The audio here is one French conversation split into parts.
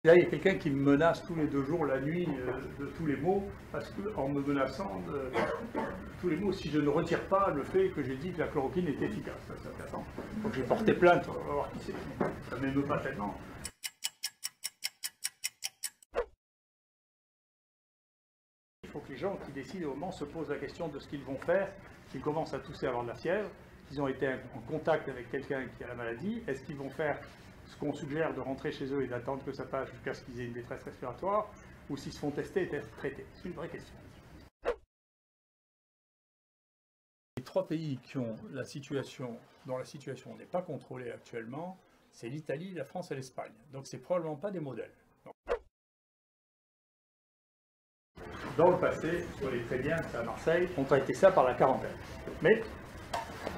Là, il y a quelqu'un qui me menace tous les 2 jours, la nuit, de tous les maux, parce qu'en me menaçant de tous les maux, si je ne retire pas le fait que j'ai dit que la chloroquine était efficace. C'est intéressant. Donc j'ai porté plainte, on va voir qui c'est. Ça ne m'émeut pas tellement. Il faut que les gens qui décident au moment se posent la question de ce qu'ils vont faire, qu'ils commencent à tousser, avoir de la fièvre, qu'ils ont été en contact avec quelqu'un qui a la maladie, est-ce qu'ils vont faire ce qu'on suggère de rentrer chez eux et d'attendre que ça passe jusqu'à ce qu'ils aient une détresse respiratoire, ou s'ils se font tester et être traités? C'est une vraie question. Les 3 pays qui ont dont la situation n'est pas contrôlée actuellement, c'est l'Italie, la France et l'Espagne. Donc c'est probablement pas des modèles. Dans le passé, on est très bien à Marseille, on traitait ça par la quarantaine. Mais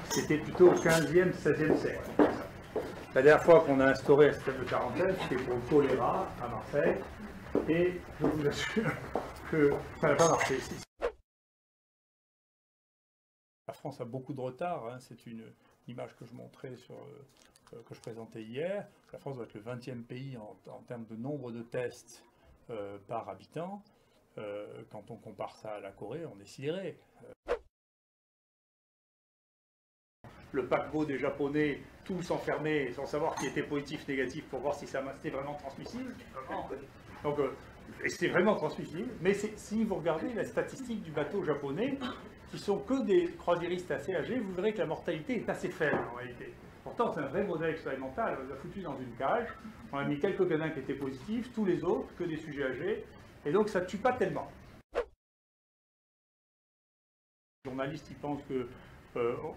c'était plutôt au 15e, 16e siècle. La dernière fois qu'on a instauré un système de quarantaine, c'était pour le choléra à Marseille, et je vous assure que ça n'a pas marché ici. La France a beaucoup de retard, hein. C'est une image que je montrais que je présentais hier. La France va être le 20e pays en termes de nombre de tests par habitant. Quand on compare ça à la Corée, on est sidéré. Le paquebot des Japonais, tous enfermés, sans savoir qui était positif, négatif, pour voir si c'était vraiment transmissible. Donc, c'est vraiment transmissible. Mais si vous regardez la statistique du bateau japonais, qui sont que des croisiéristes assez âgés, vous verrez que la mortalité est assez faible en réalité. Pourtant, c'est un vrai modèle expérimental. On les a foutus dans une cage, on a mis quelques gamins qui étaient positifs, tous les autres, que des sujets âgés, et donc ça ne tue pas tellement. Les journalistes, ils pensent que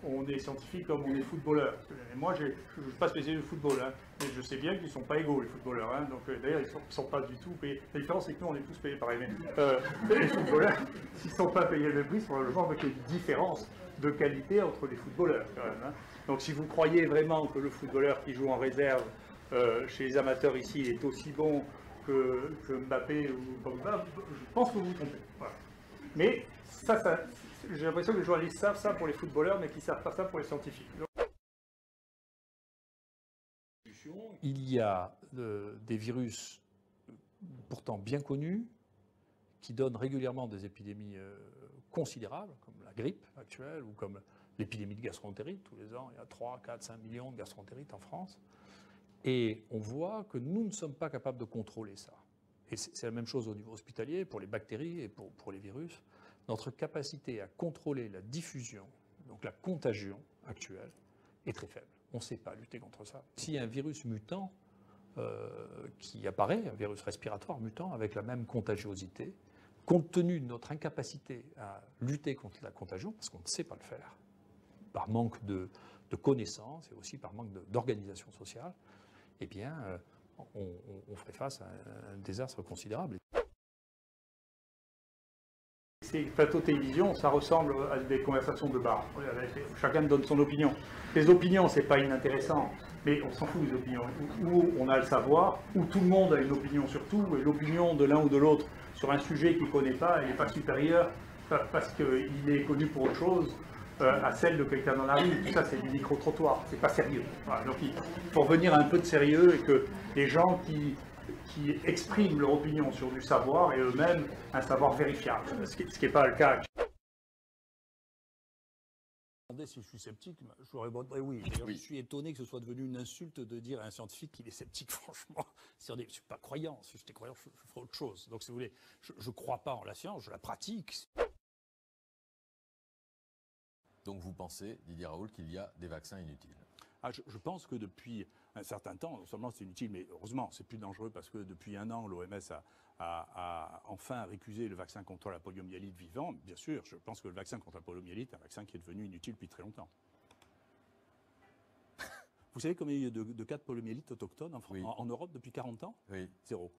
on est scientifique comme on est footballeur. Et moi, je ne suis pas spécialiste de football, hein, mais je sais bien qu'ils ne sont pas égaux, les footballeurs. Hein, donc, d'ailleurs, ils ne sont pas du tout payés. La différence, c'est que nous, on est tous payés pareil. Mais les footballeurs, s'ils ne sont pas payés le même prix, c'est probablement avec une différence de qualité entre les footballeurs, quand même. Hein. Donc, si vous croyez vraiment que le footballeur qui joue en réserve chez les amateurs ici est aussi bon que Mbappé ou Pogba, je pense que vous vous trompez. Voilà. Mais j'ai l'impression que les journalistes savent ça pour les footballeurs, mais qu'ils ne savent pas ça pour les scientifiques. Il y a des virus pourtant bien connus qui donnent régulièrement des épidémies considérables, comme la grippe actuelle ou comme l'épidémie de gastroentérite. Tous les ans, il y a 3, 4, 5 millions de gastroentérites en France. Et on voit que nous ne sommes pas capables de contrôler ça. Et c'est la même chose au niveau hospitalier, pour les bactéries et pour les virus. Notre capacité à contrôler la diffusion, donc la contagion actuelle, est très faible. On ne sait pas lutter contre ça. S'il y a un virus mutant qui apparaît, un virus respiratoire mutant avec la même contagiosité, compte tenu de notre incapacité à lutter contre la contagion, parce qu'on ne sait pas le faire, par manque de connaissances et aussi par manque d'organisation sociale, eh bien, on ferait face à un désastre considérable. Ces plateaux de télévision, ça ressemble à des conversations de bar. Chacun donne son opinion. Les opinions, c'est pas inintéressant, mais on s'en fout des opinions. Où on a le savoir, où tout le monde a une opinion sur tout, et l'opinion de l'un ou de l'autre sur un sujet qu'il ne connaît pas, elle n'est pas supérieure parce qu'il est connu pour autre chose à celle de quelqu'un dans la rue. Tout ça, c'est du micro-trottoir, c'est pas sérieux. Voilà, donc il faut revenir à un peu de sérieux et que les gens qui expriment leur opinion sur du savoir et eux-mêmes un savoir vérifiable, ce qui n'est pas le cas. Si je suis sceptique, je vous répondrai oui. Oui. Je suis étonné que ce soit devenu une insulte de dire à un scientifique qu'il est sceptique, franchement. Je ne suis pas croyant. Si j'étais croyant, je ferais autre chose. Donc, si vous voulez, je ne crois pas en la science, je la pratique. Donc vous pensez, Didier Raoult, qu'il y a des vaccins inutiles? Je pense que depuis un certain temps, non seulement c'est inutile, mais heureusement c'est plus dangereux parce que depuis un an, l'OMS a enfin récusé le vaccin contre la poliomyélite vivant. Bien sûr, je pense que le vaccin contre la poliomyélite est un vaccin qui est devenu inutile depuis très longtemps. Vous savez combien il y a de cas de poliomyélite autochtone en Europe depuis 40 ans? Oui. 0.